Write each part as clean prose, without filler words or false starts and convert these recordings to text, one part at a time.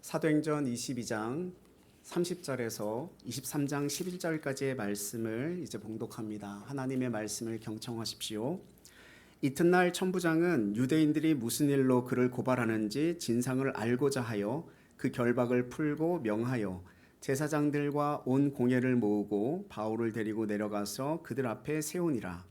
사도행전 22장 30절에서 23장 11절까지의 말씀을 이제 봉독합니다. 하나님의 말씀을 경청하십시오. 이튿날 천부장은 유대인들이 무슨 일로 그를 고발하는지 진상을 알고자 하여 그 결박을 풀고 명하여 제사장들과 온 공회를 모으고 바울을 데리고 내려가서 그들 앞에 세우니라.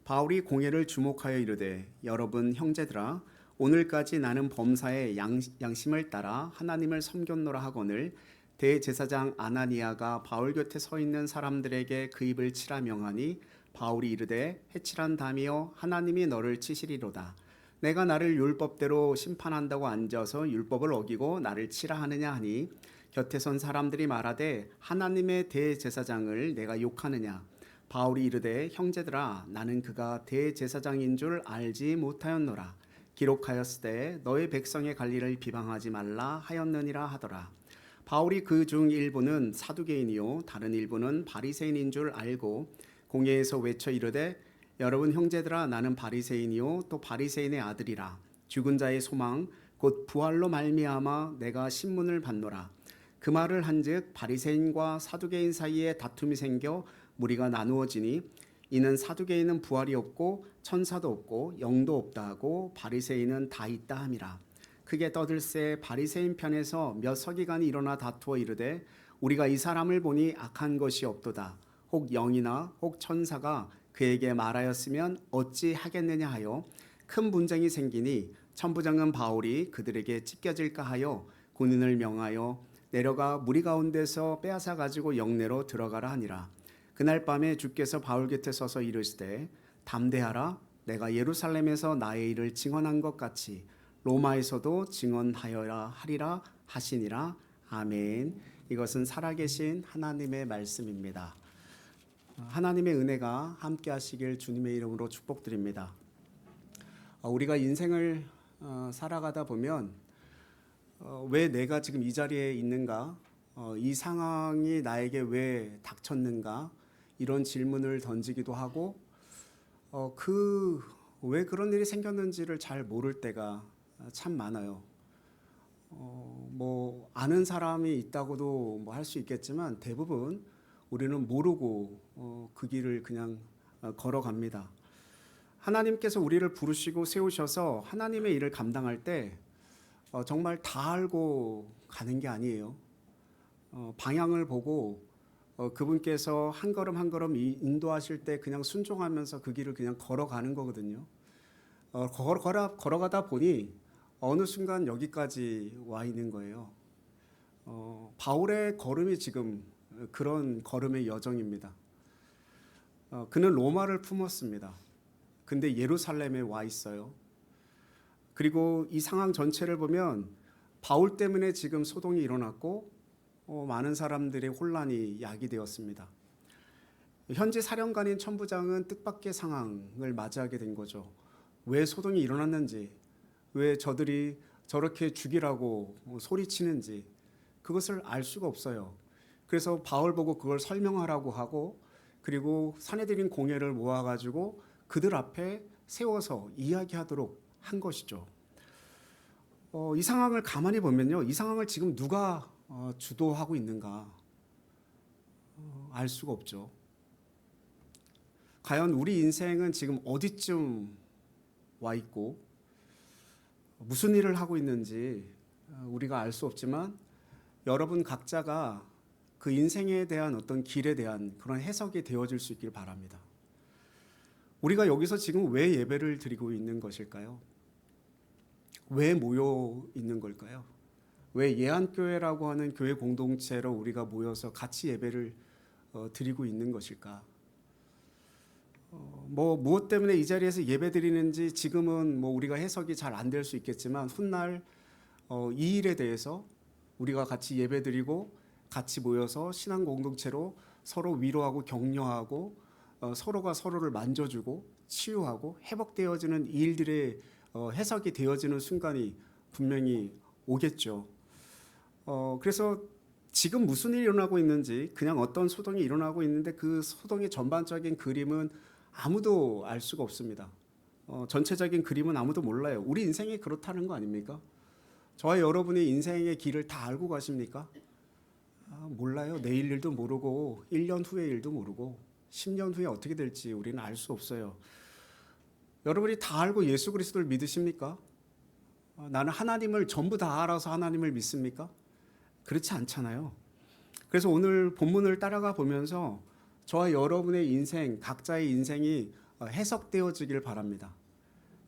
바울이 공회를 주목하여 이르되, 여러분 형제들아, 오늘까지 나는 범사의 양심을 따라 하나님을 섬겼노라 하거늘 대제사장 아나니아가 바울 곁에 서 있는 사람들에게 그 입을 치라 명하니, 바울이 이르되, 해칠한 담이여, 하나님이 너를 치시리로다. 내가 나를 율법대로 심판한다고 앉아서 율법을 어기고 나를 치라 하느냐 하니, 곁에 선 사람들이 말하되, 하나님의 대제사장을 내가 욕하느냐. 바울이 이르되, 형제들아, 나는 그가 대제사장인 줄 알지 못하였노라. 기록하였으되 너의 백성의 관리를 비방하지 말라 하였느니라 하더라. 바울이 그 중 일부는 사두개인이요 다른 일부는 바리새인인 줄 알고 공회에서 외쳐 이르되, 여러분 형제들아, 나는 바리새인이요 또 바리새인의 아들이라. 죽은 자의 소망 곧 부활로 말미암아 내가 신문을 받노라. 그 말을 한즉 바리새인과 사두개인 사이에 다툼이 생겨 무리가 나누어지니, 이는 사두개인은 부활이 없고 천사도 없고 영도 없다 하고 바리새인은 다 있다 함이라. 크게 떠들새 바리새인 편에서 몇 서기관이 일어나 다투어 이르되, 우리가 이 사람을 보니 악한 것이 없도다. 혹 영이나 혹 천사가 그에게 말하였으면 어찌 하겠느냐 하여 큰 분쟁이 생기니, 천부장은 바울이 그들에게 찢겨질까 하여 군인을 명하여 내려가 무리 가운데서 빼앗아 가지고 영내로 들어가라 하니라. 그날 밤에 주께서 바울 곁에 서서 이르시되, 담대하라. 내가 예루살렘에서 나의 일을 증언한 것 같이 로마에서도 증언하여라 하리라 하시니라. 아멘. 이것은 살아계신 하나님의 말씀입니다. 하나님의 은혜가 함께 하시길 주님의 이름으로 축복드립니다. 우리가 인생을 살아가다 보면 왜 내가 지금 이 자리에 있는가, 이 상황이 나에게 왜 닥쳤는가, 이런 질문을 던지기도 하고, 왜 그런 일이 생겼는지를 잘 모를 때가 참 많아요. 아는 사람이 있다고도 할 수 있겠지만 대부분 우리는 모르고 그 길을 그냥 걸어갑니다. 하나님께서 우리를 부르시고 세우셔서 하나님의 일을 감당할 때 정말 다 알고 가는 게 아니에요. 방향을 보고 그분께서 한 걸음 한 걸음 인도하실 때 그냥 순종하면서 그 길을 그냥 걸어가는 거거든요. 걸어가다 보니 어느 순간 여기까지 와 있는 거예요. 바울의 걸음이 지금 그런 걸음의 여정입니다. 그는 로마를 품었습니다. 근데 예루살렘에 와 있어요. 그리고 이 상황 전체를 보면 바울 때문에 지금 소동이 일어났고 많은 사람들의 혼란이 야기되었습니다. 현지 사령관인 천부장은 뜻밖의 상황을 맞이하게 된 거죠. 왜 소동이 일어났는지, 왜 저들이 저렇게 죽이라고 소리치는지 그것을 알 수가 없어요. 그래서 바울 보고 그걸 설명하라고 하고, 그리고 사내들인 공회를 모아가지고 그들 앞에 세워서 이야기하도록 한 것이죠. 이 상황을 가만히 보면요, 이 상황을 지금 누가 주도하고 있는가 알 수가 없죠. 과연 우리 인생은 지금 어디쯤 와 있고 무슨 일을 하고 있는지 우리가 알 수 없지만, 여러분 각자가 그 인생에 대한 어떤 길에 대한 그런 해석이 되어질 수 있길 바랍니다. 우리가 여기서 지금 왜 예배를 드리고 있는 것일까요? 왜 모여 있는 걸까요? 왜 예한교회라고 하는 교회 공동체로 우리가 모여서 같이 예배를 드리고 있는 것일까? 무엇 때문에 이 자리에서 예배 드리는지 지금은 우리가 해석이 잘 안 될 수 있겠지만, 훗날 이 일에 대해서 우리가 같이 예배 드리고 같이 모여서 신앙 공동체로 서로 위로하고 격려하고 서로가 서로를 만져주고 치유하고 회복되어지는 이 일들의 해석이 되어지는 순간이 분명히 오겠죠. 그래서 지금 무슨 일이 일어나고 있는지, 그냥 어떤 소동이 일어나고 있는데 그 소동의 전반적인 그림은 아무도 알 수가 없습니다. 전체적인 그림은 아무도 몰라요. 우리 인생이 그렇다는 거 아닙니까? 저와 여러분의 인생의 길을 다 알고 가십니까? 몰라요. 내일 일도 모르고 1년 후의 일도 모르고 10년 후에 어떻게 될지 우리는 알 수 없어요. 여러분이 다 알고 예수 그리스도를 믿으십니까? 나는 하나님을 전부 다 알아서 하나님을 믿습니까? 그렇지 않잖아요. 그래서 오늘 본문을 따라가 보면서 저와 여러분의 인생, 각자의 인생이 해석되어지길 바랍니다.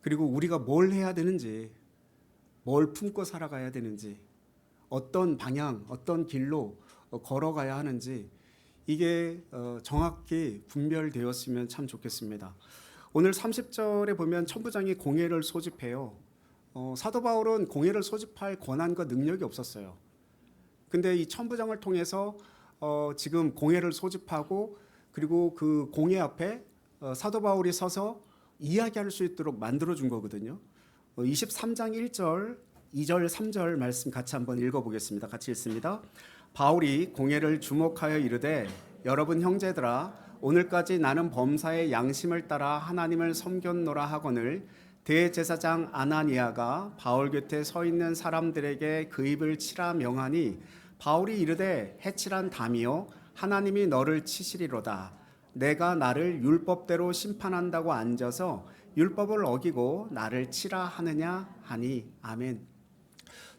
그리고 우리가 뭘 해야 되는지, 뭘 품고 살아가야 되는지, 어떤 방향, 어떤 길로 걸어가야 하는지 이게 정확히 분별되었으면 참 좋겠습니다. 오늘 30절에 보면 천부장이 공회를 소집해요. 사도 바울은 공회를 소집할 권한과 능력이 없었어요. 근데 이 천부장을 통해서 지금 공회를 소집하고 그리고 그 공회 앞에 사도 바울이 서서 이야기할 수 있도록 만들어 준 거거든요. 23장 1절, 2절, 3절 말씀 같이 한번 읽어보겠습니다. 같이 읽습니다. 바울이 공회를 주목하여 이르되 여러분 형제들아 오늘까지 나는 범사의 양심을 따라 하나님을 섬겼노라 하거늘 대제사장 아나니아가 바울 곁에 서 있는 사람들에게 그 입을 치라 명하니 바울이 이르되 해칠한 담이요 하나님이 너를 치시리로다. 내가 나를 율법대로 심판한다고 앉아서 율법을 어기고 나를 치라 하느냐 하니 아멘.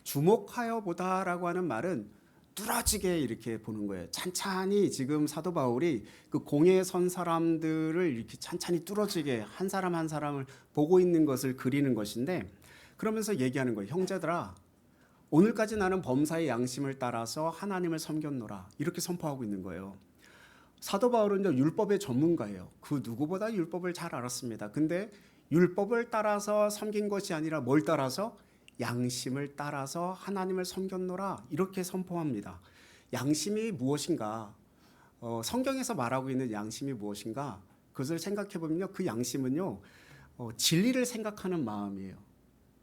주목하여 보다라고 하는 말은 뚫어지게 이렇게 보는 거예요. 찬찬히 지금 사도 바울이 그 공회에 선 사람들을 이렇게 찬찬히 뚫어지게 한 사람 한 사람을 보고 있는 것을 그리는 것인데 그러면서 얘기하는 거예요. 형제들아 오늘까지 나는 범사의 양심을 따라서 하나님을 섬겼노라 이렇게 선포하고 있는 거예요. 사도 바울은 율법의 전문가예요. 그 누구보다 율법을 잘 알았습니다. 근데 율법을 따라서 섬긴 것이 아니라 뭘 따라서? 양심을 따라서 하나님을 섬겼노라 이렇게 선포합니다. 양심이 무엇인가? 성경에서 말하고 있는 양심이 무엇인가? 그것을 생각해 보면요, 그 양심은요 진리를 생각하는 마음이에요.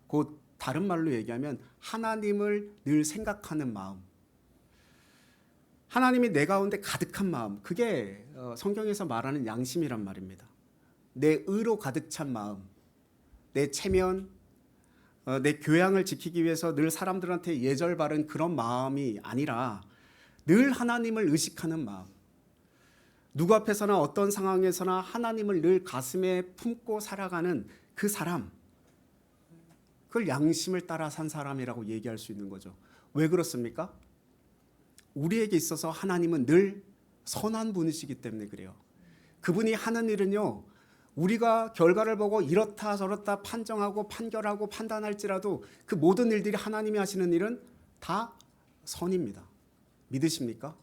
곧 다른 말로 얘기하면 하나님을 늘 생각하는 마음. 하나님이 내 가운데 가득한 마음. 그게 성경에서 말하는 양심이란 말입니다. 내 의로 가득 찬 마음, 내 체면, 내 교양을 지키기 위해서 늘 사람들한테 예절 바른 그런 마음이 아니라 늘 하나님을 의식하는 마음. 누구 앞에서나 어떤 상황에서나 하나님을 늘 가슴에 품고 살아가는 그 사람. 그걸 양심을 따라 산 사람이라고 얘기할 수 있는 거죠. 왜 그렇습니까? 우리에게 있어서 하나님은 늘 선한 분이시기 때문에 그래요. 그분이 하는 일은요, 우리가 결과를 보고 이렇다 저렇다 판정하고 판결하고 판단할지라도 그 모든 일들이 하나님이 하시는 일은 다 선입니다. 믿으십니까?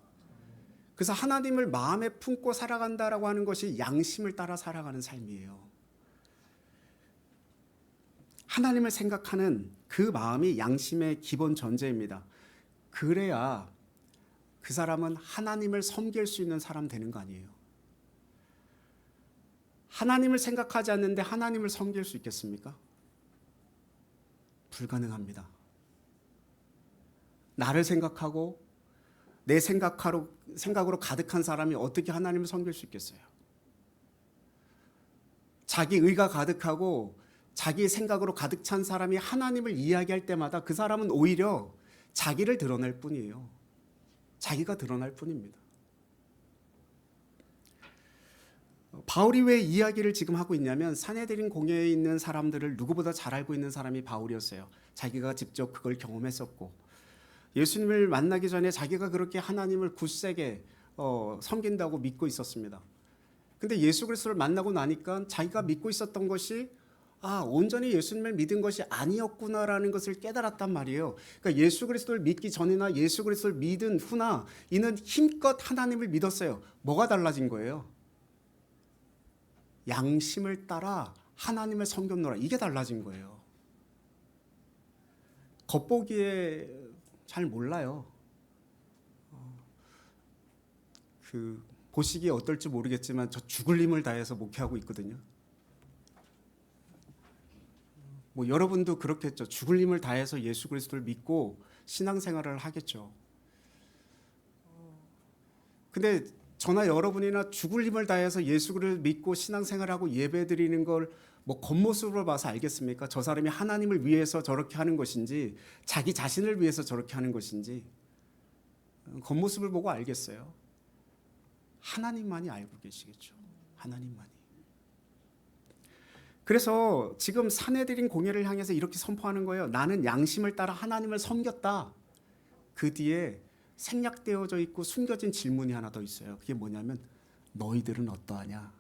그래서 하나님을 마음에 품고 살아간다라고 하는 것이 양심을 따라 살아가는 삶이에요. 하나님을 생각하는 그 마음이 양심의 기본 전제입니다. 그래야 그 사람은 하나님을 섬길 수 있는 사람 되는 거 아니에요. 하나님을 생각하지 않는데 하나님을 섬길 수 있겠습니까? 불가능합니다. 나를 생각하고 내 생각으로 가득한 사람이 어떻게 하나님을 섬길 수 있겠어요? 자기 의가 가득하고 자기 생각으로 가득 찬 사람이 하나님을 이야기할 때마다 그 사람은 오히려 자기를 드러낼 뿐이에요. 자기가 드러날 뿐입니다. 바울이 왜 이야기를 지금 하고 있냐면 사내들인 공회에 있는 사람들을 누구보다 잘 알고 있는 사람이 바울이었어요. 자기가 직접 그걸 경험했었고 예수님을 만나기 전에 자기가 그렇게 하나님을 굳세게 섬긴다고 믿고 있었습니다. 근데 예수 그리스도를 만나고 나니까 자기가 믿고 있었던 것이 온전히 예수님을 믿은 것이 아니었구나라는 것을 깨달았단 말이에요. 그러니까 예수 그리스도를 믿기 전이나 예수 그리스도를 믿은 후나 이는 힘껏 하나님을 믿었어요. 뭐가 달라진 거예요? 양심을 따라 하나님을 섬겼노라. 이게 달라진 거예요. 겉보기에 잘 몰라요. 보시기에 어떨지 모르겠지만 저 죽을 힘을 다해서 목회하고 있거든요. 여러분도 그렇겠죠. 죽을 힘을 다해서 예수 그리스도를 믿고 신앙생활을 하겠죠. 근데 저나 여러분이나 죽을 힘을 다해서 예수 그리스도를 믿고 신앙생활하고 예배드리는 걸 뭐 겉모습으로 봐서 알겠습니까? 저 사람이 하나님을 위해서 저렇게 하는 것인지 자기 자신을 위해서 저렇게 하는 것인지 겉모습을 보고 알겠어요. 하나님만이 알고 계시겠죠. 하나님만이. 그래서 지금 사내들인 공예를 향해서 이렇게 선포하는 거예요. 나는 양심을 따라 하나님을 섬겼다. 그 뒤에 생략되어져 있고 숨겨진 질문이 하나 더 있어요. 그게 뭐냐면 너희들은 어떠하냐?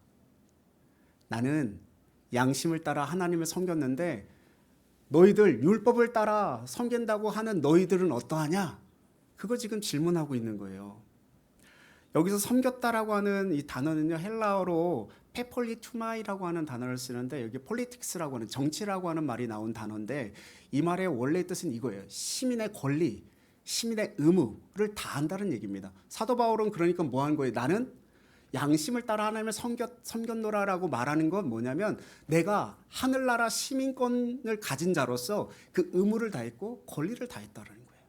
나는 양심을 따라 하나님을 섬겼는데 너희들 율법을 따라 섬긴다고 하는 너희들은 어떠하냐? 그거 지금 질문하고 있는 거예요. 여기서 섬겼다라고 하는 이 단어는요, 헬라어로 페폴리투마이라고 하는 단어를 쓰는데 여기 폴리틱스라고 하는 정치라고 하는 말이 나온 단어인데 이 말의 원래 뜻은 이거예요. 시민의 권리, 시민의 의무를 다한다는 얘기입니다. 사도 바울은 그러니까 뭐 하는 거예요? 나는 양심을 따라 하나님을 섬겼노라라고 말하는 건 뭐냐면 내가 하늘나라 시민권을 가진 자로서 그 의무를 다했고 권리를 다했다라는 거예요.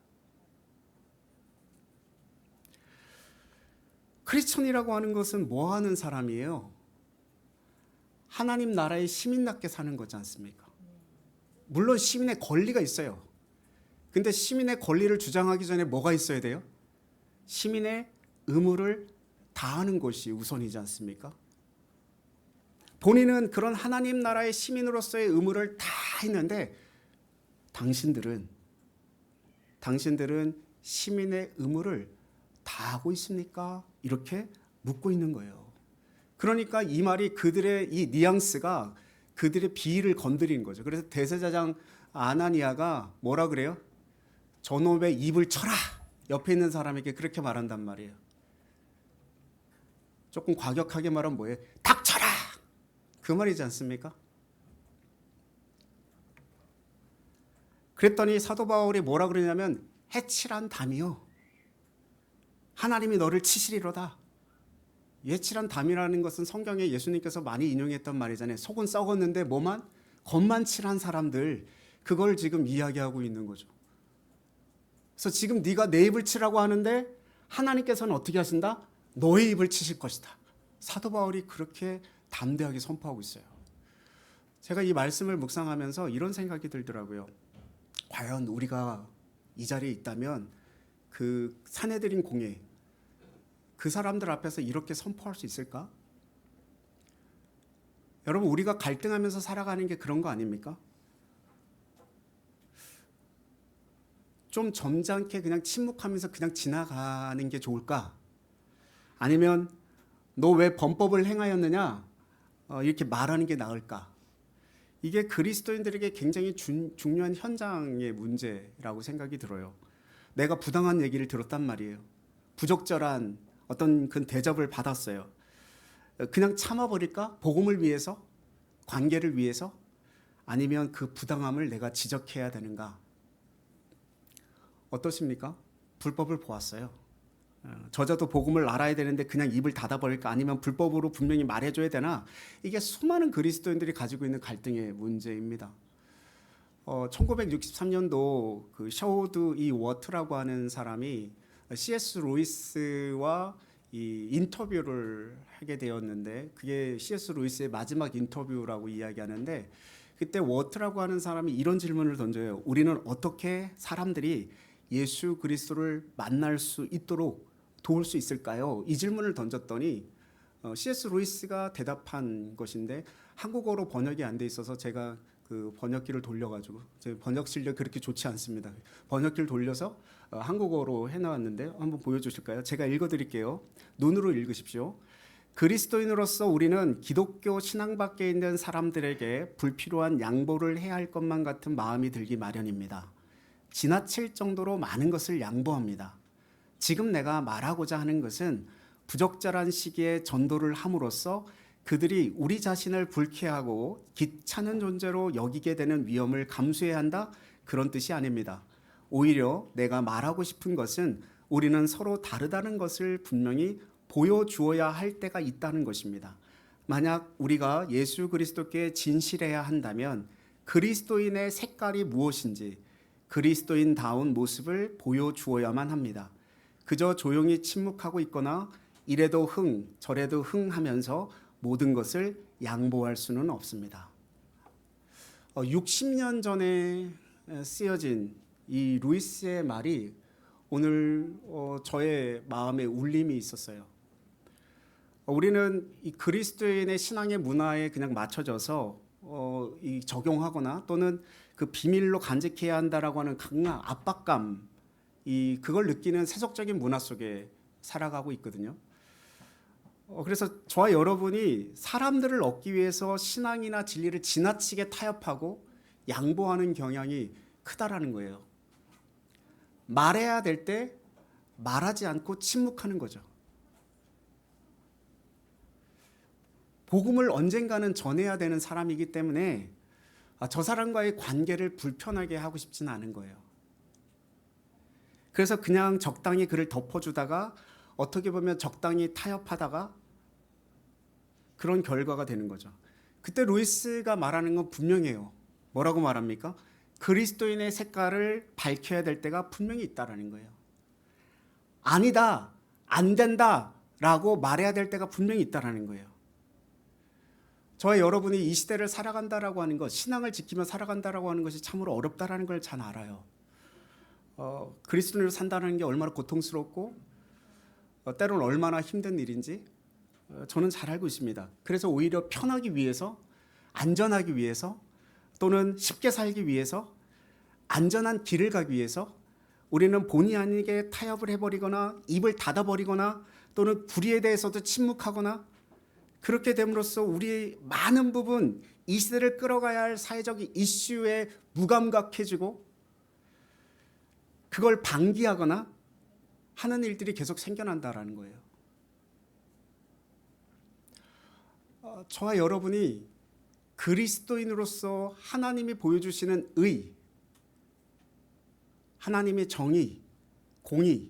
크리스천이라고 하는 것은 뭐 하는 사람이에요? 하나님 나라의 시민답게 사는 거지 않습니까? 물론 시민의 권리가 있어요. 근데 시민의 권리를 주장하기 전에 뭐가 있어야 돼요? 시민의 의무를 다하는 것이 우선이지 않습니까? 본인은 그런 하나님 나라의 시민으로서의 의무를 다 했는데 당신들은 시민의 의무를 다 하고 있습니까? 이렇게 묻고 있는 거예요. 그러니까 이 말이 그들의 이 뉘앙스가 그들의 비위를 건드리는 거죠. 그래서 대제사장 아나니아가 뭐라 그래요? 저놈의 입을 쳐라. 옆에 있는 사람에게 그렇게 말한단 말이에요. 조금 과격하게 말하면 뭐예요? 닥쳐라! 그 말이지 않습니까? 그랬더니 사도 바울이 뭐라 그러냐면 해칠한 담이요. 하나님이 너를 치시리로다. 예칠한 담이라는 것은 성경에 예수님께서 많이 인용했던 말이잖아요. 속은 썩었는데 뭐만? 겉만 칠한 사람들, 그걸 지금 이야기하고 있는 거죠. 그래서 지금 네가 내 입을 치라고 하는데 하나님께서는 어떻게 하신다? 너의 입을 치실 것이다. 사도 바울이 그렇게 담대하게 선포하고 있어요. 제가 이 말씀을 묵상하면서 이런 생각이 들더라고요. 과연 우리가 이 자리에 있다면 그 사내들인 공예, 그 사람들 앞에서 이렇게 선포할 수 있을까? 여러분, 우리가 갈등하면서 살아가는 게 그런 거 아닙니까? 좀 점잖게 그냥 침묵하면서 그냥 지나가는 게 좋을까? 아니면 너 왜 범법을 행하였느냐? 이렇게 말하는 게 나을까? 이게 그리스도인들에게 굉장히 중요한 현장의 문제라고 생각이 들어요. 내가 부당한 얘기를 들었단 말이에요. 부적절한 어떤 그 대접을 받았어요. 그냥 참아버릴까? 복음을 위해서? 관계를 위해서? 아니면 그 부당함을 내가 지적해야 되는가? 어떠십니까? 불법을 보았어요. 저자도 복음을 알아야 되는데 그냥 입을 닫아버릴까? 아니면 불법으로 분명히 말해줘야 되나? 이게 수많은 그리스도인들이 가지고 있는 갈등의 문제입니다. 1963년도 그 셔우드 이 워트라고 하는 사람이 C.S. 루이스와 이 인터뷰를 하게 되었는데 그게 C.S. 루이스의 마지막 인터뷰라고 이야기하는데 그때 워트라고 하는 사람이 이런 질문을 던져요. 우리는 어떻게 사람들이 예수 그리스도를 만날 수 있도록 도울 수 있을까요? 이 질문을 던졌더니 C.S. 루이스가 대답한 것인데 한국어로 번역이 안 돼 있어서 제가 그 번역기를 돌려가지고 제 번역 실력 그렇게 좋지 않습니다. 번역기를 돌려서 한국어로 해놨는데 한번 보여주실까요? 제가 읽어드릴게요. 눈으로 읽으십시오. 그리스도인으로서 우리는 기독교 신앙 밖에 있는 사람들에게 불필요한 양보를 해야 할 것만 같은 마음이 들기 마련입니다. 지나칠 정도로 많은 것을 양보합니다. 지금 내가 말하고자 하는 것은 부적절한 시기에 전도를 함으로써 그들이 우리 자신을 불쾌하고 귀찮은 존재로 여기게 되는 위험을 감수해야 한다? 그런 뜻이 아닙니다. 오히려 내가 말하고 싶은 것은 우리는 서로 다르다는 것을 분명히 보여주어야 할 때가 있다는 것입니다. 만약 우리가 예수 그리스도께 진실해야 한다면 그리스도인의 색깔이 무엇인지 그리스도인다운 모습을 보여주어야만 합니다. 그저 조용히 침묵하고 있거나 이래도 흥 저래도 흥 하면서 모든 것을 양보할 수는 없습니다. 60년 전에 쓰여진 이 루이스의 말이 오늘 저의 마음에 울림이 있었어요. 우리는 이 그리스도인의 신앙의 문화에 그냥 맞춰져서 이 적용하거나 또는 그 비밀로 간직해야 한다라고 하는 강한 압박감, 그걸 느끼는 세속적인 문화 속에 살아가고 있거든요. 그래서 저와 여러분이 사람들을 얻기 위해서 신앙이나 진리를 지나치게 타협하고 양보하는 경향이 크다라는 거예요. 말해야 될 때 말하지 않고 침묵하는 거죠. 복음을 언젠가는 전해야 되는 사람이기 때문에 저 사람과의 관계를 불편하게 하고 싶지는 않은 거예요. 그래서 그냥 적당히 그를 덮어주다가 어떻게 보면 적당히 타협하다가 그런 결과가 되는 거죠. 그때 루이스가 말하는 건 분명해요. 뭐라고 말합니까? 그리스도인의 색깔을 밝혀야 될 때가 분명히 있다라는 거예요. 아니다, 안 된다라고 말해야 될 때가 분명히 있다라는 거예요. 저와 여러분이 이 시대를 살아간다라고 하는 것, 신앙을 지키며 살아간다라고 하는 것이 참으로 어렵다라는 걸 잘 알아요. 그리스도인으로 산다는 게 얼마나 고통스럽고 때로는 얼마나 힘든 일인지 저는 잘 알고 있습니다. 그래서 오히려 편하기 위해서, 안전하기 위해서 또는 쉽게 살기 위해서 안전한 길을 가기 위해서 우리는 본의 아니게 타협을 해버리거나 입을 닫아버리거나 또는 불의에 대해서도 침묵하거나 그렇게 됨으로써 우리 많은 부분 이 시대를 끌어가야 할 사회적 이슈에 무감각해지고 그걸 방기하거나 하는 일들이 계속 생겨난다라는 거예요. 저와 여러분이 그리스도인으로서 하나님이 보여주시는 의, 하나님의 정의, 공의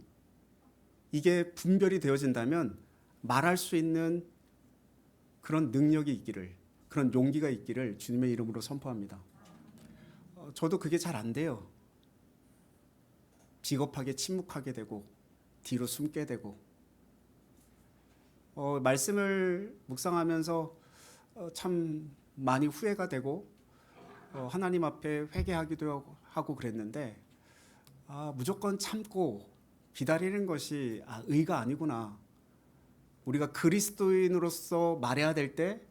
이게 분별이 되어진다면 말할 수 있는 그런 능력이 있기를, 그런 용기가 있기를 주님의 이름으로 선포합니다. 저도 그게 잘 안 돼요. 비겁하게 침묵하게 되고 뒤로 숨게 되고 말씀을 묵상하면서 참 많이 후회가 되고 하나님 앞에 회개하기도 하고 그랬는데 무조건 참고 기다리는 것이 의가 아니구나. 우리가 그리스도인으로서 말해야 될 때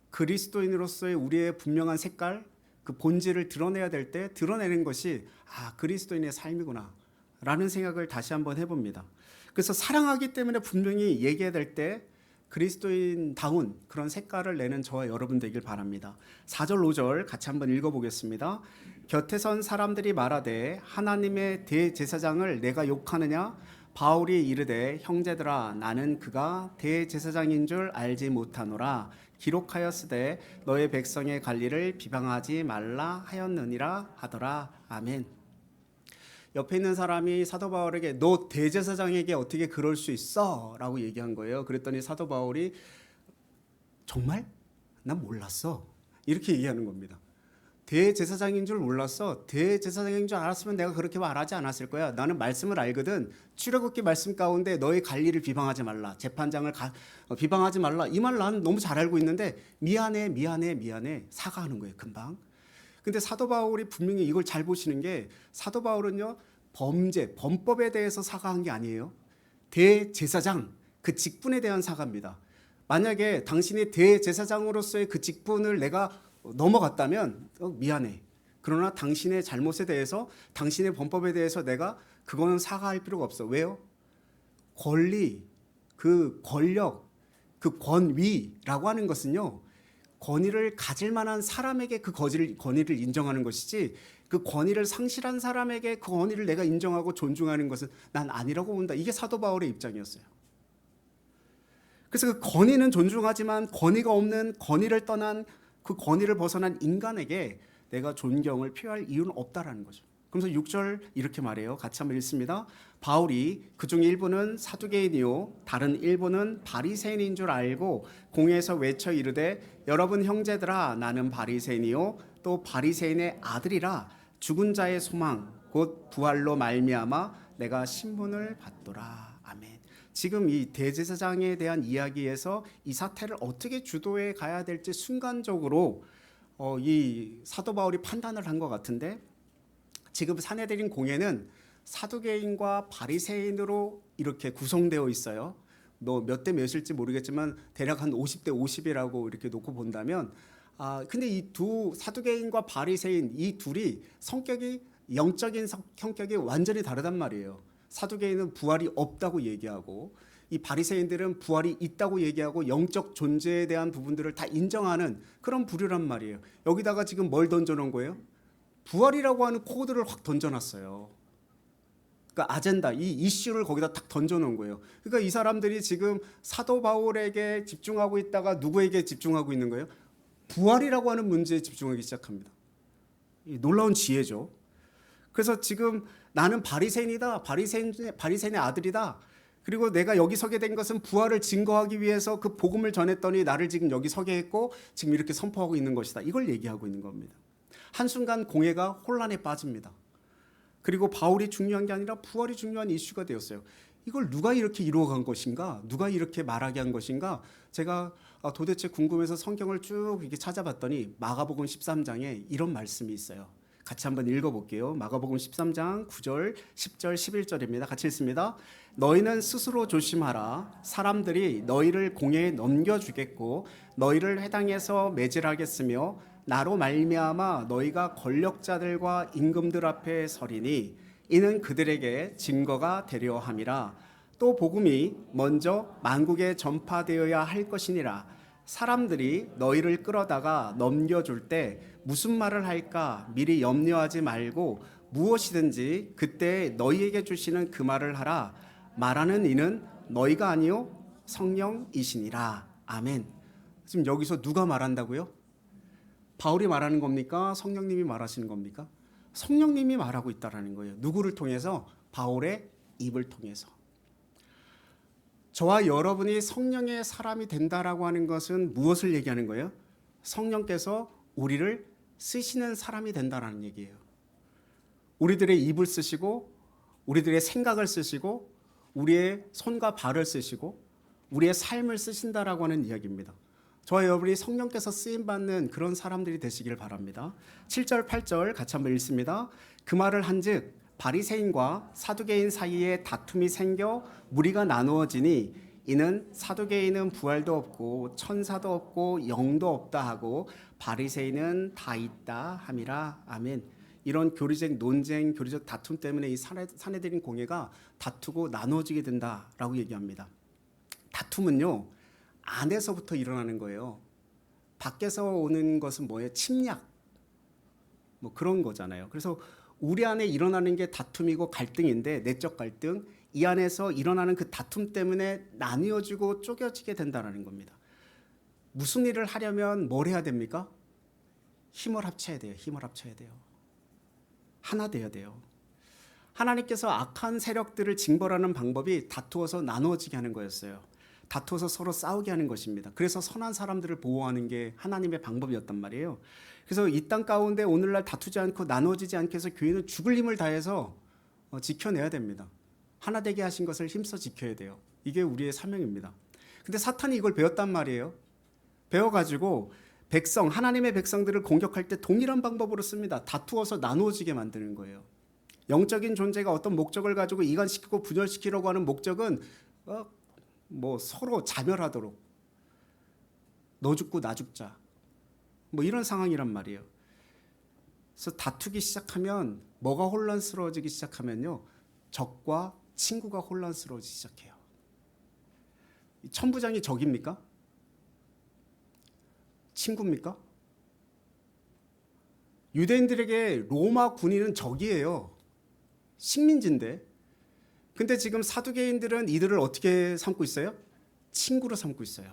그리스도인으로서의 우리의 분명한 색깔 그 본질을 드러내야 될 때 드러내는 것이 그리스도인의 삶이구나 라는 생각을 다시 한번 해봅니다. 그래서 사랑하기 때문에 분명히 얘기해야 될 때 그리스도인다운 그런 색깔을 내는 저와 여러분 되길 바랍니다. 4절 5절 같이 한번 읽어보겠습니다. 곁에 선 사람들이 말하되 하나님의 대제사장을 내가 욕하느냐? 바울이 이르되 형제들아 나는 그가 대제사장인 줄 알지 못하노라. 기록하였으되 너의 백성의 관리를 비방하지 말라 하였느니라 하더라. 아멘. 옆에 있는 사람이 사도 바울에게 너 대제사장에게 어떻게 그럴 수 있어? 라고 얘기한 거예요. 그랬더니 사도 바울이 정말? 난 몰랐어. 이렇게 얘기하는 겁니다. 대제사장인 줄 몰랐어. 대제사장인 줄 알았으면 내가 그렇게 말하지 않았을 거야. 나는 말씀을 알거든. 출애굽기 말씀 가운데 너의 관리를 비방하지 말라. 재판장을 비방하지 말라. 이 말 난 너무 잘 알고 있는데 미안해 사과하는 거예요. 금방. 근데 사도 바울이 분명히 이걸 잘 보시는 게 사도 바울은요. 범법에 대해서 사과한 게 아니에요. 대제사장 그 직분에 대한 사과입니다. 만약에 당신이 대제사장으로서의 그 직분을 내가 넘어갔다면 미안해. 그러나 당신의 잘못에 대해서 당신의 범법에 대해서 내가 그거는 사과할 필요가 없어. 왜요? 권리, 그 권력, 그 권위라고 하는 것은요. 권위를 가질 만한 사람에게 그 권위를 인정하는 것이지 그 권위를 상실한 사람에게 그 권위를 내가 인정하고 존중하는 것은 난 아니라고 본다. 이게 사도 바울의 입장이었어요. 그래서 그 권위는 존중하지만 권위가 없는 권위를 떠난 그 권위를 벗어난 인간에게 내가 존경을 표할 이유는 없다라는 거죠. 그래서 6절 이렇게 말해요. 같이 한번 읽습니다. 바울이 그중 일부는 사두개인이요 다른 일부는 바리새인인 줄 알고 공회에서 외쳐 이르되 여러분 형제들아 나는 바리새인이요 또 바리새인의 아들이라 죽은 자의 소망 곧 부활로 말미암아 내가 신분을 받도라. 아멘. 지금 이 대제사장에 대한 이야기에서 이 사태를 어떻게 주도해 가야 될지 순간적으로 이 사도 바울이 판단을 한 것 같은데 지금 사내들인 공회는 사두개인과 바리새인으로 이렇게 구성되어 있어요. 뭐 몇 대 몇일지 모르겠지만 대략 한 50대 50이라고 이렇게 놓고 본다면 근데 이 두 사두개인과 바리새인 이 둘이 성격이 영적인 성격이 완전히 다르단 말이에요. 사두개인은 부활이 없다고 얘기하고 이 바리새인들은 부활이 있다고 얘기하고 영적 존재에 대한 부분들을 다 인정하는 그런 부류란 말이에요. 여기다가 지금 뭘 던져놓은 거예요? 부활이라고 하는 코드를 확 던져놨어요. 그러니까 아젠다, 이 이슈를 거기다 딱 던져놓은 거예요. 그러니까 이 사람들이 지금 사도 바울에게 집중하고 있다가 누구에게 집중하고 있는 거예요? 부활이라고 하는 문제에 집중하기 시작합니다. 놀라운 지혜죠. 그래서 지금 나는 바리새인이다, 바리새인의 아들이다. 그리고 내가 여기 서게 된 것은 부활을 증거하기 위해서 그 복음을 전했더니 나를 지금 여기 서게 했고 지금 이렇게 선포하고 있는 것이다. 이걸 얘기하고 있는 겁니다. 한순간 공회가 혼란에 빠집니다. 그리고 바울이 중요한 게 아니라 부활이 중요한 이슈가 되었어요. 이걸 누가 이렇게 이루어간 것인가? 누가 이렇게 말하게 한 것인가? 제가 도대체 궁금해서 성경을 쭉 이렇게 찾아봤더니 마가복음 13장에 이런 말씀이 있어요. 같이 한번 읽어볼게요. 마가복음 13장 9절, 10절, 11절입니다. 같이 읽습니다. 너희는 스스로 조심하라. 사람들이 너희를 공회에 넘겨주겠고 너희를 회당에서 매질하겠으며 나로 말미암아 너희가 권력자들과 임금들 앞에 서리니 이는 그들에게 증거가 되려 함이라. 또 복음이 먼저 만국에 전파되어야 할 것이니라. 사람들이 너희를 끌어다가 넘겨줄 때 무슨 말을 할까 미리 염려하지 말고 무엇이든지 그때 너희에게 주시는 그 말을 하라. 말하는 이는 너희가 아니요 성령이시니라. 아멘. 지금 여기서 누가 말한다고요? 바울이 말하는 겁니까? 성령님이 말하시는 겁니까? 성령님이 말하고 있다라는 거예요. 누구를 통해서? 바울의 입을 통해서. 저와 여러분이 성령의 사람이 된다라고 하는 것은 무엇을 얘기하는 거예요? 성령께서 우리를 쓰시는 사람이 된다라는 얘기예요. 우리들의 입을 쓰시고 우리들의 생각을 쓰시고 우리의 손과 발을 쓰시고 우리의 삶을 쓰신다라고 하는 이야기입니다. 저와 여러분이 성령께서 쓰임받는 그런 사람들이 되시길 바랍니다. 7절 8절 같이 한번 읽습니다. 그 말을 한즉 바리새인과 사두개인 사이에 다툼이 생겨 무리가 나누어지니 이는 사두개인은 부활도 없고 천사도 없고 영도 없다 하고 바리새인은 다 있다 함이라. 아멘. 이런 교리적 논쟁, 교리적 다툼 때문에 이 사내들인 공회가 다투고 나누어지게 된다라고 얘기합니다. 다툼은요 안에서부터 일어나는 거예요. 밖에서 오는 것은 뭐예요? 침략 뭐 그런 거잖아요. 그래서 우리 안에 일어나는 게 다툼이고 갈등인데 내적 갈등, 이 안에서 일어나는 그 다툼 때문에 나뉘어지고 쪼개지게 된다는 겁니다. 무슨 일을 하려면 뭘 해야 됩니까? 힘을 합쳐야 돼요. 힘을 합쳐야 돼요. 하나 돼야 돼요. 하나님께서 악한 세력들을 징벌하는 방법이 다투어서 나누어지게 하는 거였어요. 다투어서 서로 싸우게 하는 것입니다. 그래서 선한 사람들을 보호하는 게 하나님의 방법이었단 말이에요. 그래서 이 땅 가운데 오늘날 다투지 않고 나누어지지 않게 해서 교회는 죽을 힘을 다해서 지켜내야 됩니다. 하나 되게 하신 것을 힘써 지켜야 돼요. 이게 우리의 사명입니다. 근데 사탄이 이걸 배웠단 말이에요. 배워가지고 하나님의 백성들을 공격할 때 동일한 방법으로 씁니다. 다투어서 나누어지게 만드는 거예요. 영적인 존재가 어떤 목적을 가지고 이간시키고 분열시키려고 하는 목적은 뭐 서로 자멸하도록 너 죽고 나 죽자 뭐 이런 상황이란 말이에요. 그래서 다투기 시작하면 뭐가 혼란스러워지기 시작하면요 적과 친구가 혼란스러워지기 시작해요. 천부장이 적입니까? 친구입니까? 유대인들에게 로마 군인은 적이에요. 식민지인데. 근데 지금 사두개인들은 이들을 어떻게 삼고 있어요? 친구로 삼고 있어요.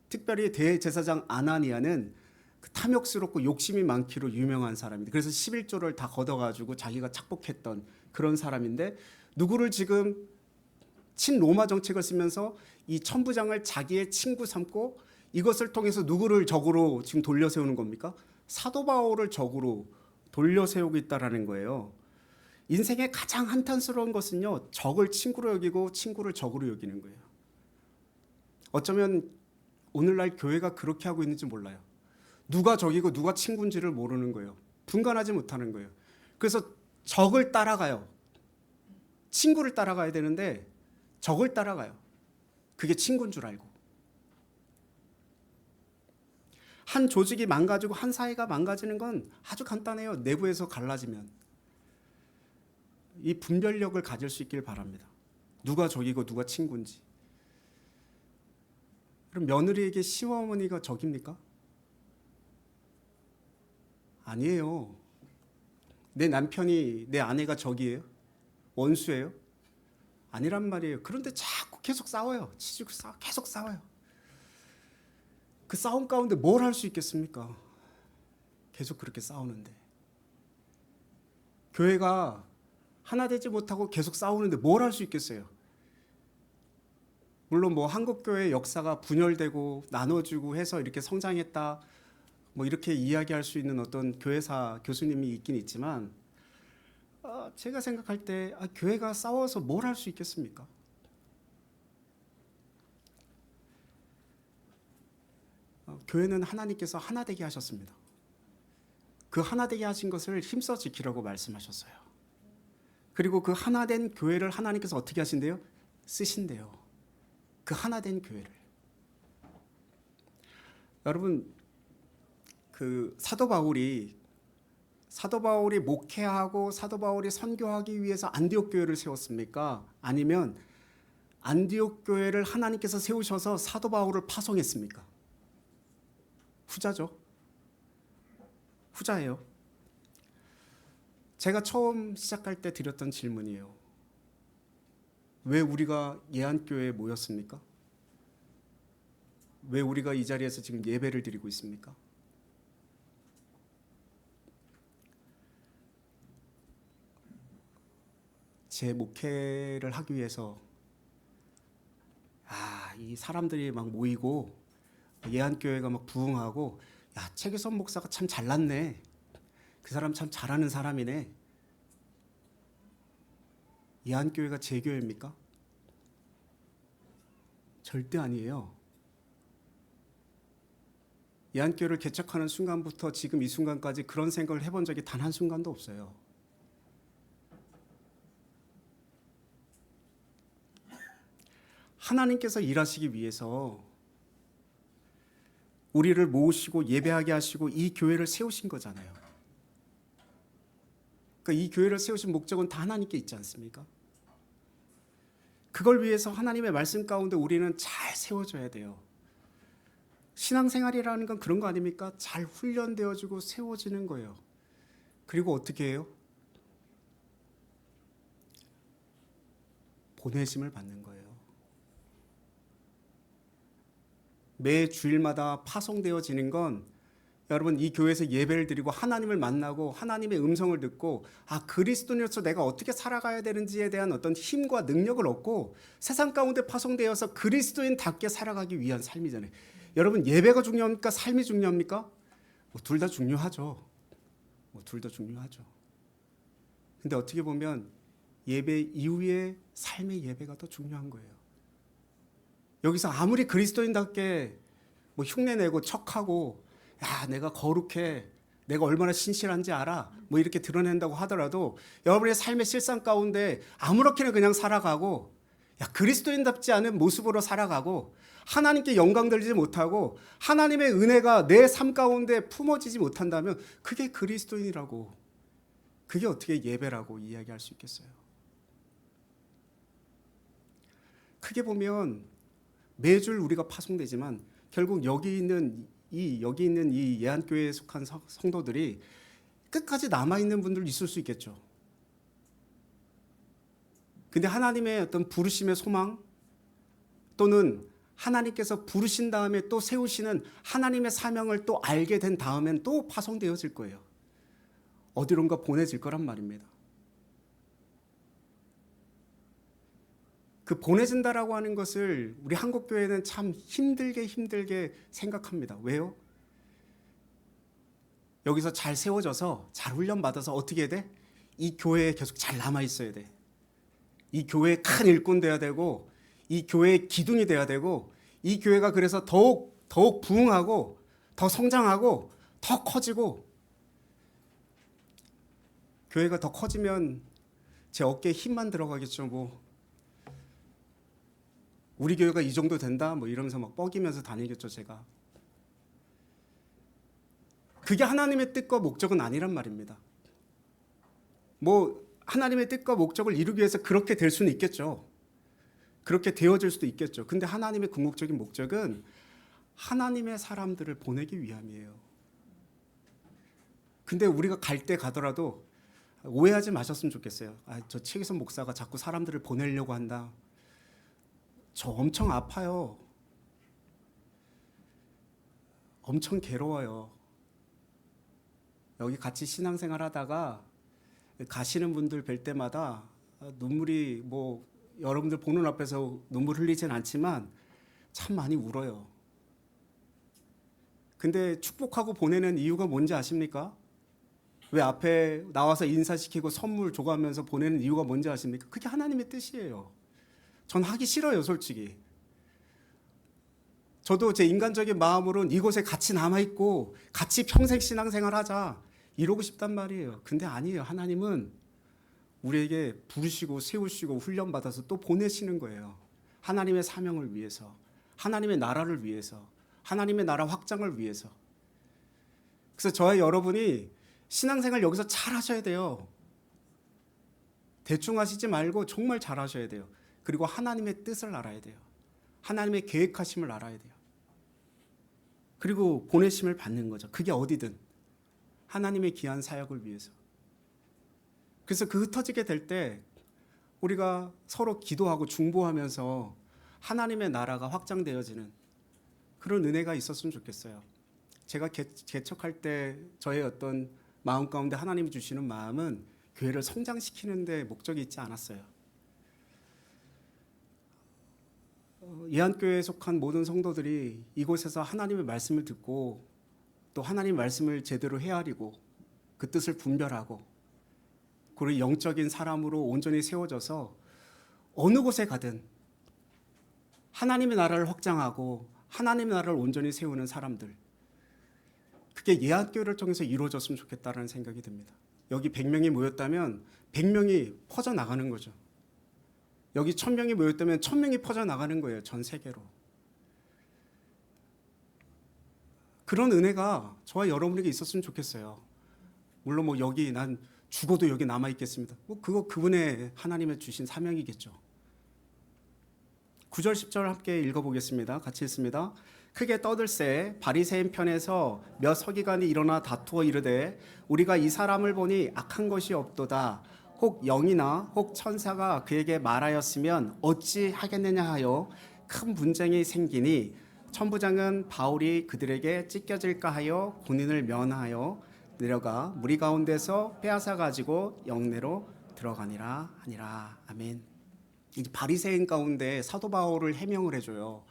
특별히 대제사장 아나니아는 그 탐욕스럽고 욕심이 많기로 유명한 사람인데 그래서 11조를 다 걷어가지고 자기가 착복했던 그런 사람인데 누구를 지금 친로마 정책을 쓰면서 이 천부장을 자기의 친구 삼고 이것을 통해서 누구를 적으로 지금 돌려세우는 겁니까? 사도 바울을 적으로 돌려세우고 있다라는 거예요. 인생의 가장 한탄스러운 것은요 적을 친구로 여기고 친구를 적으로 여기는 거예요. 어쩌면 오늘날 교회가 그렇게 하고 있는지 몰라요. 누가 적이고 누가 친구인지를 모르는 거예요. 분간하지 못하는 거예요. 그래서 적을 따라가요. 친구를 따라가야 되는데 적을 따라가요. 그게 친구인 줄 알고. 한 조직이 망가지고 한 사회가 망가지는 건 아주 간단해요. 내부에서 갈라지면. 이 분별력을 가질 수 있길 바랍니다. 누가 적이고 누가 친구인지. 그럼 며느리에게 시어머니가 적입니까? 아니에요. 내 남편이 내 아내가 적이에요? 원수예요? 아니란 말이에요. 그런데 자꾸 계속 싸워요. 치지고 계속 싸워요. 그 싸움 가운데 뭘 할 수 있겠습니까? 계속 그렇게 싸우는데. 교회가 하나 되지 못하고 계속 싸우는데 뭘 할 수 있겠어요? 물론 뭐 한국교회 역사가 분열되고 나눠지고 해서 이렇게 성장했다, 뭐 이렇게 이야기할 수 있는 어떤 교회사 교수님이 있긴 있지만, 제가 생각할 때 교회가 싸워서 뭘 할 수 있겠습니까? 교회는 하나님께서 하나 되게 하셨습니다. 그 하나 되게 하신 것을 힘써 지키라고 말씀하셨어요. 그리고 그 하나 된 교회를 하나님께서 어떻게 하신대요? 쓰신대요. 그 하나 된 교회를. 여러분, 그 사도 바울이 목회하고 사도 바울이 선교하기 위해서 안디옥 교회를 세웠습니까? 아니면 안디옥 교회를 하나님께서 세우셔서 사도 바울을 파송했습니까? 후자죠. 후자예요. 제가 처음 시작할 때 드렸던 질문이에요. 왜 우리가 예안교회에 모였습니까? 왜 우리가 이 자리에서 지금 예배를 드리고 있습니까? 제 목회를 하기 위해서 이 사람들이 막 모이고 예안교회가 막 부흥하고, 최규선 목사가 참 잘났네, 그 사람 참 잘하는 사람이네. 예안교회가 제 교회입니까? 절대 아니에요. 예안교회를 개척하는 순간부터 지금 이 순간까지 그런 생각을 해본 적이 단 한순간도 없어요. 하나님께서 일하시기 위해서 우리를 모으시고 예배하게 하시고 이 교회를 세우신 거잖아요. 그러니까 이 교회를 세우신 목적은 다 하나님께 있지 않습니까? 그걸 위해서 하나님의 말씀 가운데 우리는 잘 세워져야 돼요. 신앙생활이라는 건 그런 거 아닙니까? 잘 훈련되어지고 세워지는 거예요. 그리고 어떻게 해요? 보내심을 받는 거예요. 매 주일마다 파송되어지는 건 여러분, 이 교회에서 예배를 드리고 하나님을 만나고 하나님의 음성을 듣고 그리스도인으로서 내가 어떻게 살아가야 되는지에 대한 어떤 힘과 능력을 얻고 세상 가운데 파송되어서 그리스도인답게 살아가기 위한 삶이잖아요. 여러분, 예배가 중요합니까? 삶이 중요합니까? 둘 다 중요하죠. 둘 다 중요하죠. 근데 어떻게 보면 예배 이후의 삶의 예배가 더 중요한 거예요. 여기서 아무리 그리스도인답게 흉내내고 척하고 내가 거룩해, 내가 얼마나 신실한지 알아, 이렇게 드러낸다고 하더라도 여러분의 삶의 실상 가운데 아무렇게나 그냥 살아가고 그리스도인답지 않은 모습으로 살아가고 하나님께 영광 돌리지 못하고 하나님의 은혜가 내 삶 가운데 품어지지 못한다면 그게 그리스도인이라고, 그게 어떻게 예배라고 이야기할 수 있겠어요? 크게 보면 매주 우리가 파송되지만 결국 여기 있는 이 예안교회에 속한 성도들이 끝까지 남아있는 분들 있을 수 있겠죠. 근데 하나님의 어떤 부르심의 소망, 또는 하나님께서 부르신 다음에 또 세우시는 하나님의 사명을 또 알게 된 다음엔 또 파송되어질 거예요. 어디론가 보내질 거란 말입니다. 그 보내진다라고 하는 것을 우리 한국교회는 참 힘들게 생각합니다. 왜요? 여기서 잘 세워져서 잘 훈련받아서 어떻게 해야 돼? 이 교회에 계속 잘 남아있어야 돼. 이 교회의 큰 일꾼 돼야 되고, 이 교회의 기둥이 돼야 되고, 이 교회가 그래서 더욱 부흥하고 더 성장하고 더 커지고 교회가 더 커지면 제 어깨에 힘만 들어가겠죠. 뭐 우리 교회가 이 정도 된다 뭐 이러면서 막 뻐기면서 다니겠죠. 제가 그게 하나님의 뜻과 목적은 아니란 말입니다. 뭐 하나님의 뜻과 목적을 이루기 위해서 그렇게 될 수는 있겠죠. 그렇게 되어질 수도 있겠죠. 근데 하나님의 궁극적인 목적은 하나님의 사람들을 보내기 위함이에요. 근데 우리가 갈 때 가더라도 오해하지 마셨으면 좋겠어요. 저 최기선 목사가 자꾸 사람들을 보내려고 한다. 저 엄청 아파요. 엄청 괴로워요. 여기 같이 신앙생활 하다가 가시는 분들 뵐 때마다 눈물이 뭐 여러분들 보는 앞에서 눈물 흘리진 않지만 참 많이 울어요. 근데 축복하고 보내는 이유가 뭔지 아십니까? 왜 앞에 나와서 인사시키고 선물 줘가면서 보내는 이유가 뭔지 아십니까? 그게 하나님의 뜻이에요. 전 하기 싫어요, 솔직히. 저도 제 인간적인 마음으로는 이곳에 같이 남아있고 같이 평생 신앙생활 하자 이러고 싶단 말이에요. 근데 아니에요. 하나님은 우리에게 부르시고 세우시고 훈련받아서 또 보내시는 거예요. 하나님의 사명을 위해서, 하나님의 나라를 위해서, 하나님의 나라 확장을 위해서. 그래서 저와 여러분이 신앙생활 여기서 잘 하셔야 돼요. 대충 하시지 말고 정말 잘 하셔야 돼요. 그리고 하나님의 뜻을 알아야 돼요. 하나님의 계획하심을 알아야 돼요. 그리고 보내심을 받는 거죠. 그게 어디든 하나님의 귀한 사역을 위해서. 그래서 그 흩어지게 될 때 우리가 서로 기도하고 중보하면서 하나님의 나라가 확장되어지는 그런 은혜가 있었으면 좋겠어요. 제가 개척할 때 저의 어떤 마음 가운데 하나님이 주시는 마음은 교회를 성장시키는 데 목적이 있지 않았어요. 예한교회에 속한 모든 성도들이 이곳에서 하나님의 말씀을 듣고 또 하나님의 말씀을 제대로 헤아리고 그 뜻을 분별하고 그리고 영적인 사람으로 온전히 세워져서 어느 곳에 가든 하나님의 나라를 확장하고 하나님의 나라를 온전히 세우는 사람들, 그게 예한교회를 통해서 이루어졌으면 좋겠다는 생각이 듭니다. 여기 100명이 모였다면 100명이 퍼져나가는 거죠. 여기 1000명이 모였다면 1000명이 퍼져나가는 거예요. 전 세계로. 그런 은혜가 저와 여러분에게 있었으면 좋겠어요. 물론 뭐 여기 난 죽어도 여기 남아있겠습니다. 뭐 그거 그분의 하나님의 주신 사명이겠죠. 9절 10절 함께 읽어보겠습니다. 같이 읽습니다. 크게 떠들새 바리새인 편에서 몇 서기관이 일어나 다투어 이르되 우리가 이 사람을 보니 악한 것이 없도다. 혹 영이나 혹 천사가 그에게 말하였으면 어찌 하겠느냐 하여 큰 분쟁이 생기니 천부장은 바울이 그들에게 찢겨질까 하여 군인을 면하여 내려가 무리 가운데서 빼앗아 가지고 영내로 들어가니라 하니라. 아멘. 이제 바리새인 가운데 사도 바울을 해명을 해줘요.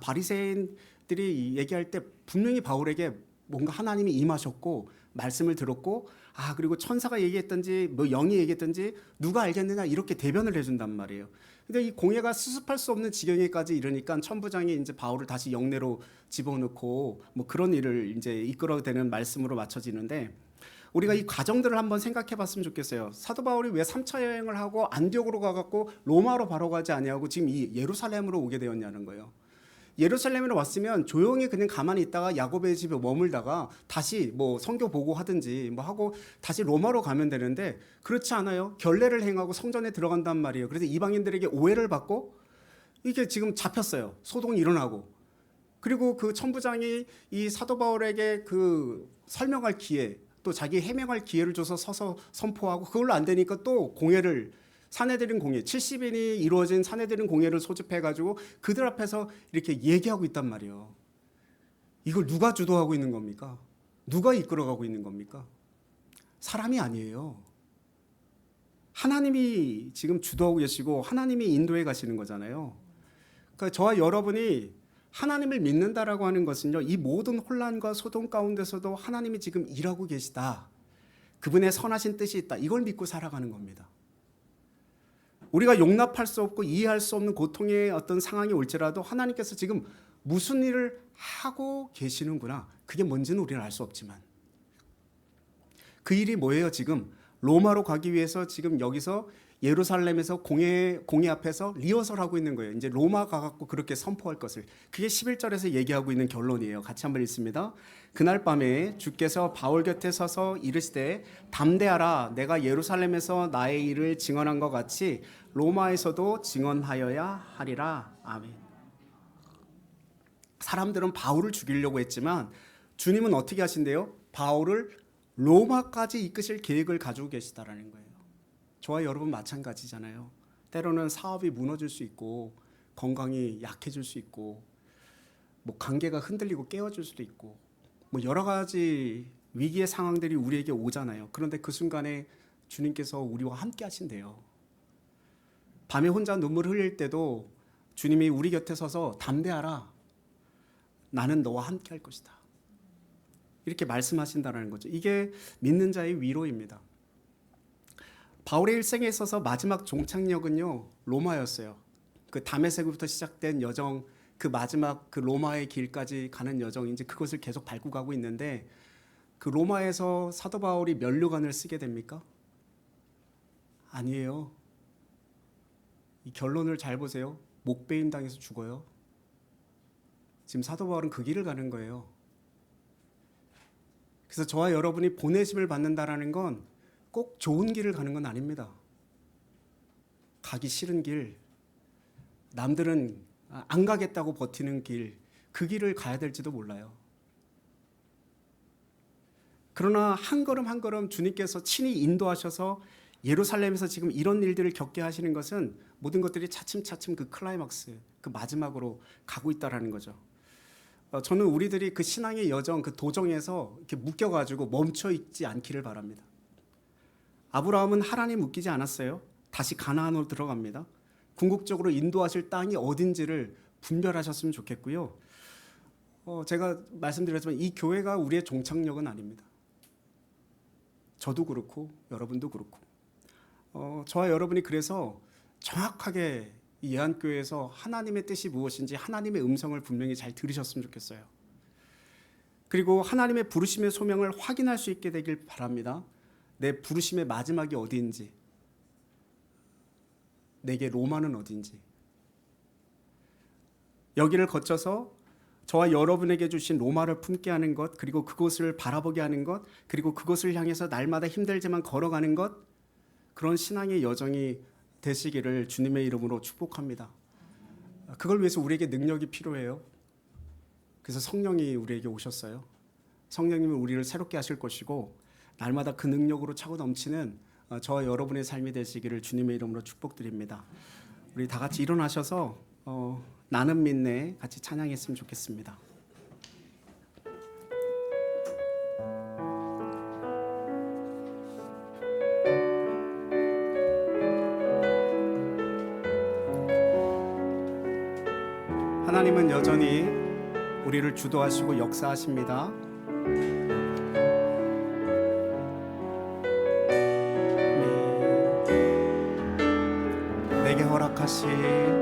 바리새인들이 얘기할 때 분명히 바울에게 뭔가 하나님이 임하셨고 말씀을 들었고 그리고 천사가 얘기했든지 뭐 영이 얘기했든지 누가 알겠느냐 이렇게 대변을 해준단 말이에요. 근데 이 공예가 수습할 수 없는 지경에까지 이르니까 천부장이 이제 바울을 다시 영내로 집어넣고 뭐 그런 일을 이제 이끌어대는 말씀으로 맞춰지는데 우리가 이 과정들을 한번 생각해 봤으면 좋겠어요. 사도 바울이 왜 3차 여행을 하고 안디옥으로 가갖고 로마로 바로 가지 아니하고 지금 이 예루살렘으로 오게 되었냐는 거예요. 예루살렘으로 왔으면 조용히 그냥 가만히 있다가 야고보의 집에 머물다가 다시 뭐 성경 보고 하든지 뭐 하고 다시 로마로 가면 되는데 그렇지 않아요. 결례를 행하고 성전에 들어간단 말이에요. 그래서 이방인들에게 오해를 받고 이게 지금 잡혔어요. 소동이 일어나고. 그리고 그 천부장이 이 사도 바울에게 그 설명할 기회 또 자기 해명할 기회를 줘서 서서 선포하고 그걸로 안 되니까 또 공회를 사내들인 공회 70인이 이루어진 사내들인 공회를 소집해가지고 그들 앞에서 이렇게 얘기하고 있단 말이에요. 이걸 누가 주도하고 있는 겁니까? 누가 이끌어가고 있는 겁니까? 사람이 아니에요. 하나님이 지금 주도하고 계시고 하나님이 인도해 가시는 거잖아요. 그러니까 저와 여러분이 하나님을 믿는다라고 하는 것은요, 이 모든 혼란과 소동 가운데서도 하나님이 지금 일하고 계시다. 그분의 선하신 뜻이 있다. 이걸 믿고 살아가는 겁니다. 우리가 용납할 수 없고 이해할 수 없는 고통의 어떤 상황이 올지라도 하나님께서 지금 무슨 일을 하고 계시는구나. 그게 뭔지는 우리는 알 수 없지만 그 일이 뭐예요? 지금 로마로 가기 위해서 지금 여기서 예루살렘에서 공회 앞에서 리허설하고 있는 거예요. 이제 로마 가갖고 그렇게 선포할 것을. 그게 11절에서 얘기하고 있는 결론이에요. 같이 한번 읽습니다. 그날 밤에 주께서 바울 곁에 서서 이르시되 담대하라. 내가 예루살렘에서 나의 일을 증언한 것 같이 로마에서도 증언하여야 하리라. 아멘. 사람들은 바울을 죽이려고 했지만 주님은 어떻게 하신대요? 바울을 로마까지 이끄실 계획을 가지고 계시다라는 거예요. 저와 여러분 마찬가지잖아요. 때로는 사업이 무너질 수 있고 건강이 약해질 수 있고 뭐 관계가 흔들리고 깨어질 수도 있고 뭐 여러 가지 위기의 상황들이 우리에게 오잖아요. 그런데 그 순간에 주님께서 우리와 함께 하신대요. 밤에 혼자 눈물 흘릴 때도 주님이 우리 곁에 서서 담대하라. 나는 너와 함께 할 것이다. 이렇게 말씀하신다는 거죠. 이게 믿는 자의 위로입니다. 바울의 일생에 있어서 마지막 종착역은요, 로마였어요. 그 다메섹부터 시작된 여정, 그 마지막 그 로마의 길까지 가는 여정, 이제 그것을 계속 밟고 가고 있는데 그 로마에서 사도 바울이 면류관을 쓰게 됩니까? 아니에요. 이 결론을 잘 보세요. 목베임 당해서 죽어요. 지금 사도 바울은 그 길을 가는 거예요. 그래서 저와 여러분이 보내심을 받는다라는 건 꼭 좋은 길을 가는 건 아닙니다. 가기 싫은 길, 남들은 안 가겠다고 버티는 길, 그 길을 가야 될지도 몰라요. 그러나 한 걸음 한 걸음 주님께서 친히 인도하셔서 예루살렘에서 지금 이런 일들을 겪게 하시는 것은 모든 것들이 차츰차츰 그 클라이막스, 그 마지막으로 가고 있다라는 거죠. 저는 우리들이 그 신앙의 여정, 그 도정에서 이렇게 묶여가지고 멈춰 있지 않기를 바랍니다. 아브라함은 하나님 묶이지 않았어요. 다시 가나안으로 들어갑니다. 궁극적으로 인도하실 땅이 어딘지를 분별하셨으면 좋겠고요. 제가 말씀드렸지만 이 교회가 우리의 종착역은 아닙니다. 저도 그렇고 여러분도 그렇고 저와 여러분이 그래서 정확하게 이 예한교회에서 하나님의 뜻이 무엇인지 하나님의 음성을 분명히 잘 들으셨으면 좋겠어요. 그리고 하나님의 부르심의 소명을 확인할 수 있게 되길 바랍니다. 내 부르심의 마지막이 어디인지, 내게 로마는 어디인지, 여기를 거쳐서 저와 여러분에게 주신 로마를 품게 하는 것, 그리고 그곳을 바라보게 하는 것, 그리고 그곳을 향해서 날마다 힘들지만 걸어가는 것, 그런 신앙의 여정이 되시기를 주님의 이름으로 축복합니다. 그걸 위해서 우리에게 능력이 필요해요. 그래서 성령이 우리에게 오셨어요. 성령님은 우리를 새롭게 하실 것이고 날마다 그 능력으로 차고 넘치는 저와 여러분의 삶이 되시기를 주님의 이름으로 축복드립니다. 우리 다 같이 일어나셔서 나는 믿네 같이 찬양했으면 좋겠습니다. 하나님은 여전히 우리를 주도하시고 역사하십니다. 내게 허락하신